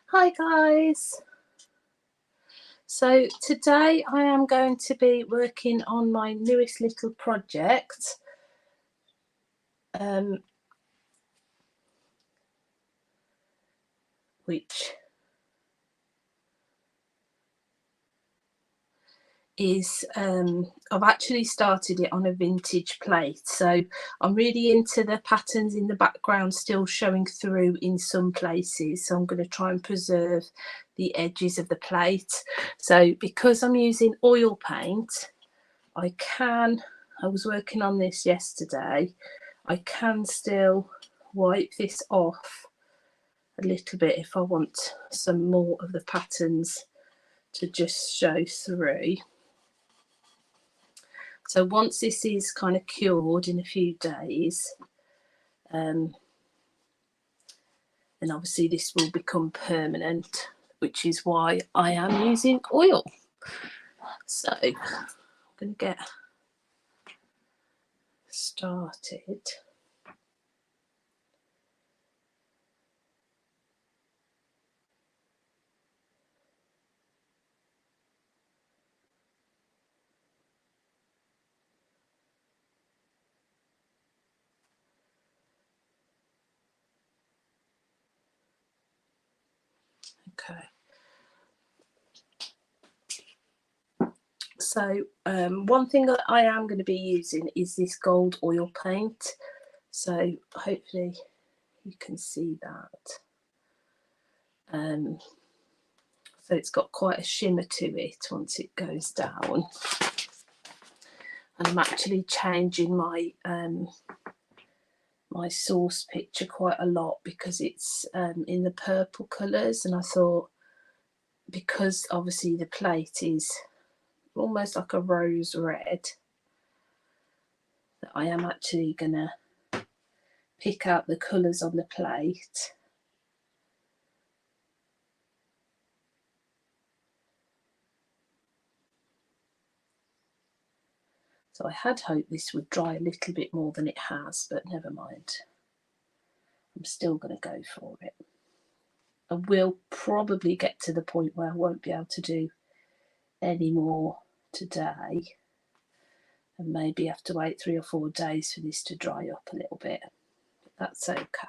Hi guys, so today I am going to be working on my newest little project, which is I've actually started it on a vintage plate, so I'm really into the patterns in the background still showing through in some places, so I'm going to try and preserve the edges of the plate. So because I'm using oil paint, I was working on this yesterday, I can still wipe this off a little bit if I want some more of the patterns to just show through. So once this is kind of cured in a few days, then obviously this will become permanent, which is why I am using oil. So I'm going to get started. Okay. So one thing that I am going to be using is this gold oil paint. So hopefully you can see that. So it's got quite a shimmer to it once it goes down. And I'm actually changing my my source picture quite a lot because it's in the purple colours, and I thought, because obviously the plate is almost like a rose red, that I am actually gonna pick out the colours on the plate. So I had hoped this would dry a little bit more than it has, but never mind. I'm still going to go for it. I will probably get to the point where I won't be able to do any more today, and maybe have to wait 3 or 4 days for this to dry up a little bit. But that's okay.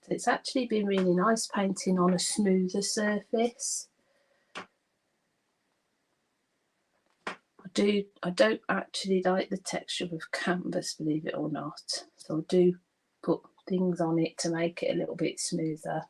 So it's actually been really nice painting on a smoother surface. I don't actually like the texture of canvas, believe it or not, so I do put things on it to make it a little bit smoother.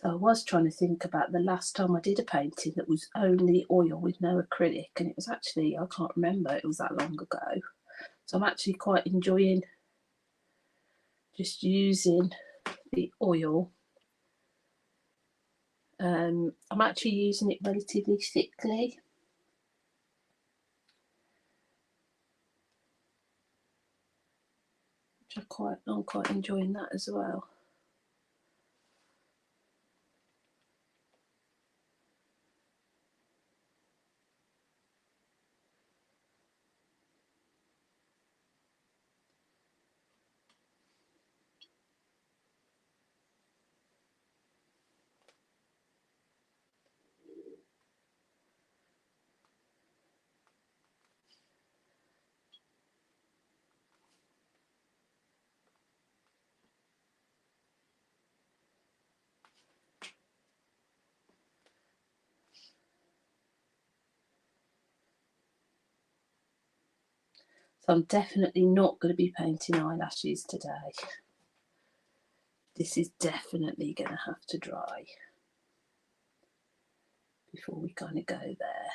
So I was trying to think about the last time I did a painting that was only oil with no acrylic, and it was actually, I can't remember, it was that long ago. So I'm actually quite enjoying just using the oil. I'm actually using it relatively thickly. Which I'm quite enjoying that as well. So I'm definitely not going to be painting eyelashes today. This is definitely going to have to dry before we kind of go there.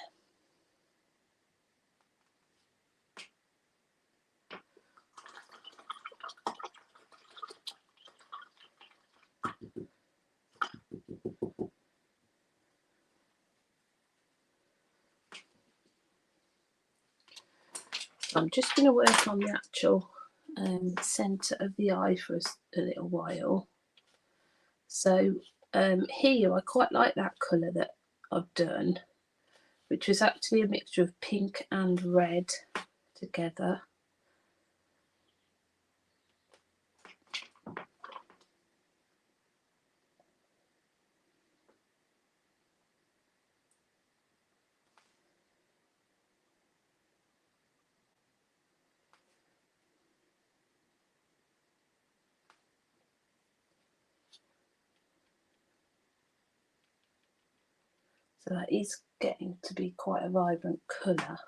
So I'm just going to work on the actual centre of the eye for a little while. So here I quite like that colour that I've done, which was actually a mixture of pink and red together. So that is getting to be quite a vibrant colour.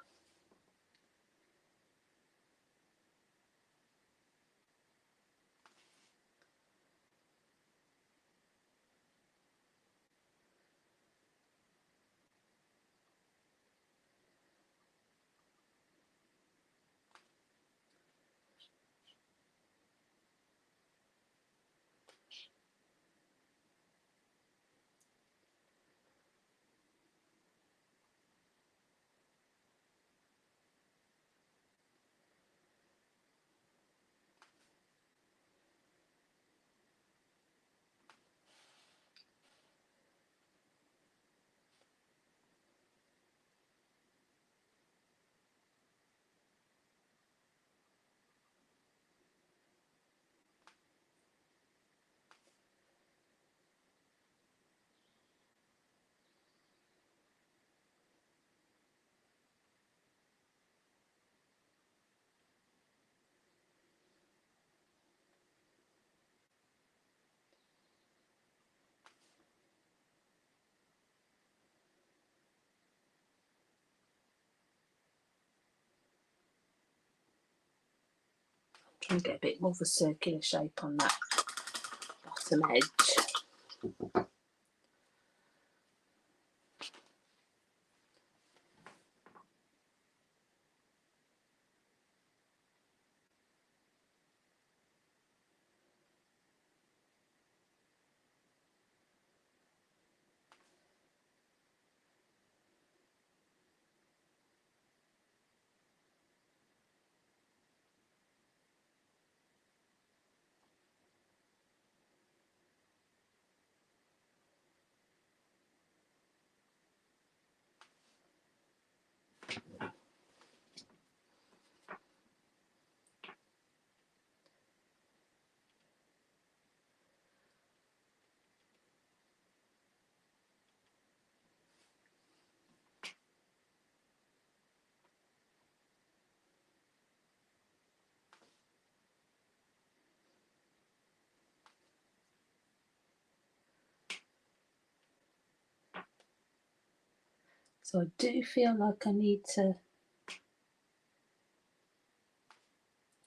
Try and get a bit more of a circular shape on that bottom edge. So I do feel like I need to,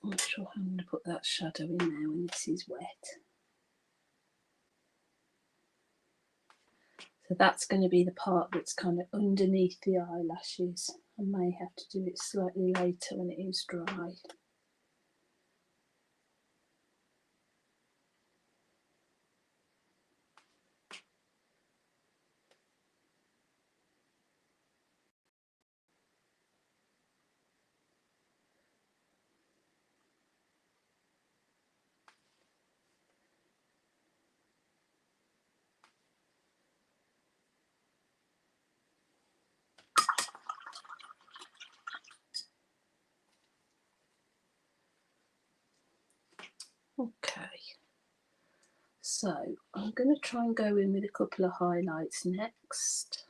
I'm not sure how I'm going to put that shadow in there when this is wet. So that's going to be the part that's kind of underneath the eyelashes. I may have to do it slightly later when it is dry. Okay, so I'm going to try and go in with a couple of highlights next.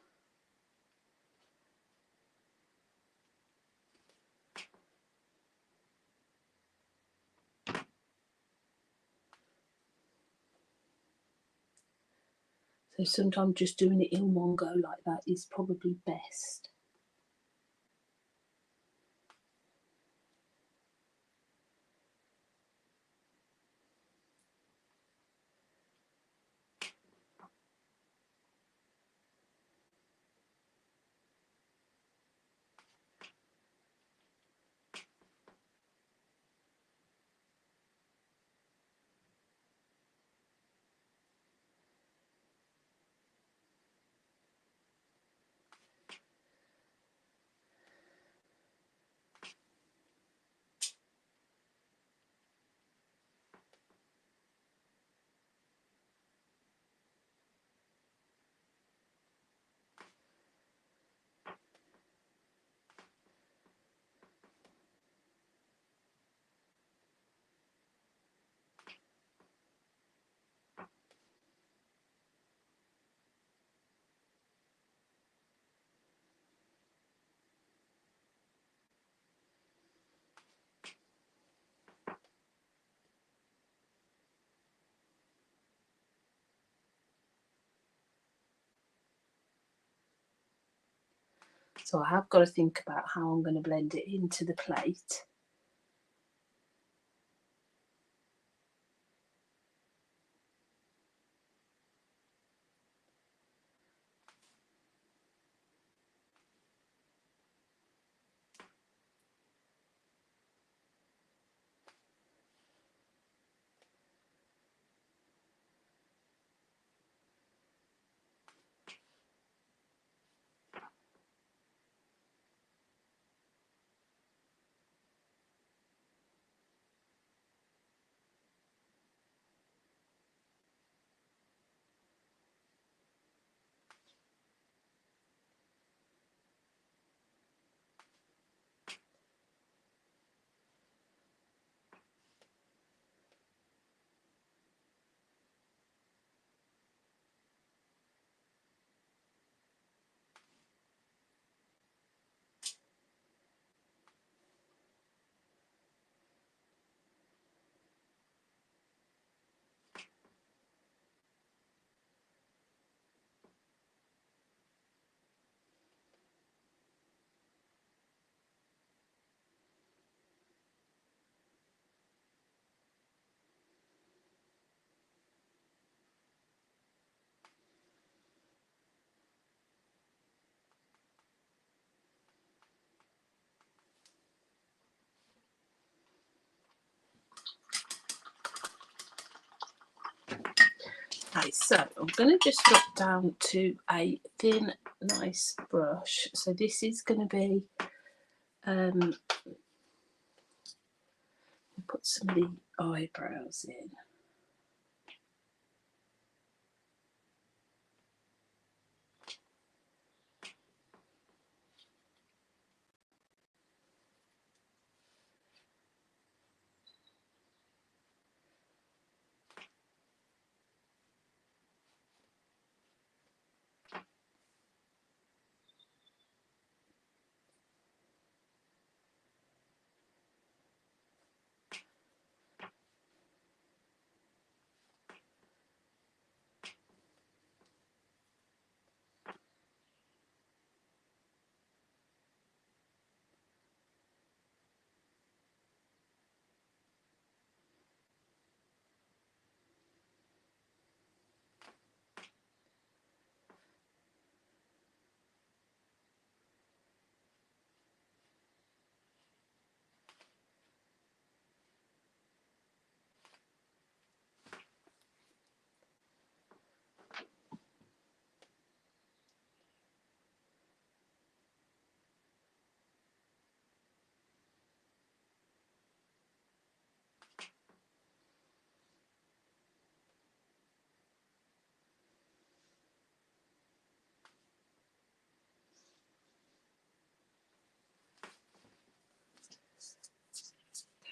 So sometimes just doing it in one go like that is probably best. So I have got to think about how I'm going to blend it into the plate. Okay, so I'm going to just drop down to a thin, nice brush. So this is going to be, put some of the eyebrows in.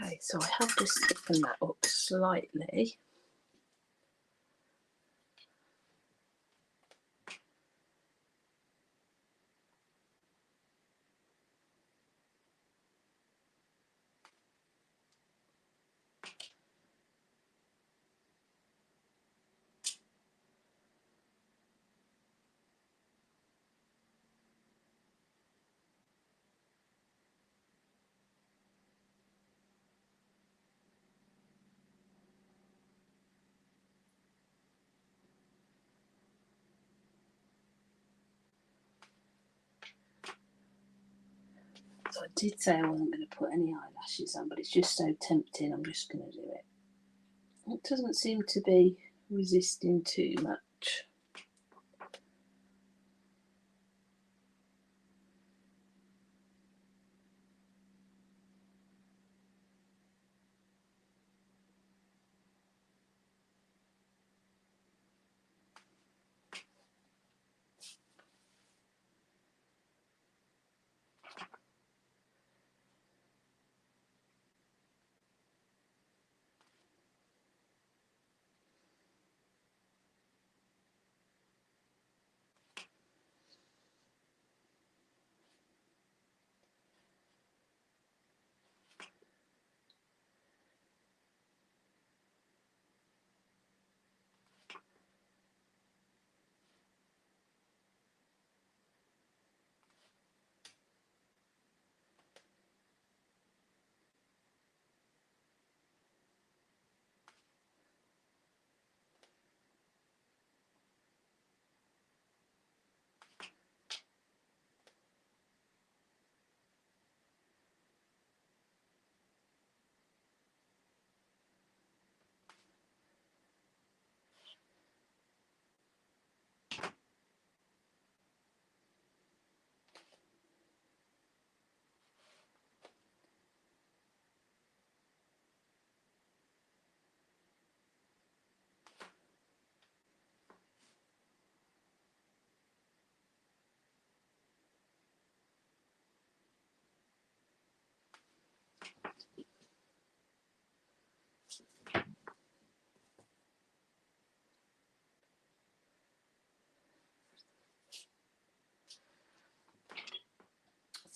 Okay, so I have just thickened that up slightly. So I did say I wasn't going to put any eyelashes on, but it's just so tempting, I'm just going to do it. It doesn't seem to be resisting too much.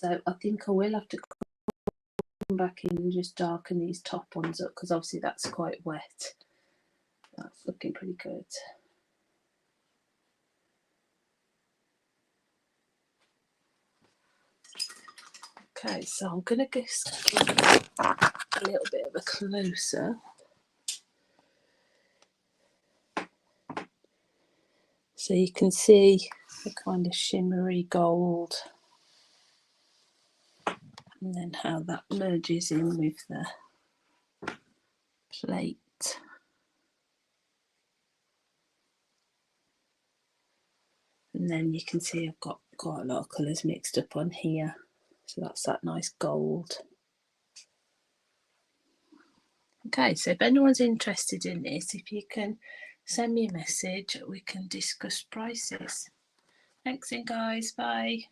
So I think I will have to come back in and just darken these top ones up, because obviously that's quite wet. That's looking pretty good. Okay, so I'm going to just give a little bit of a close-up. So you can see the kind of shimmery gold, and then how that merges in with the plate. And then you can see I've got quite a lot of colours mixed up on here. So that's that nice gold. Okay, so if anyone's interested in this, if you can send me a message, we can discuss prices. Thanks, guys. Bye.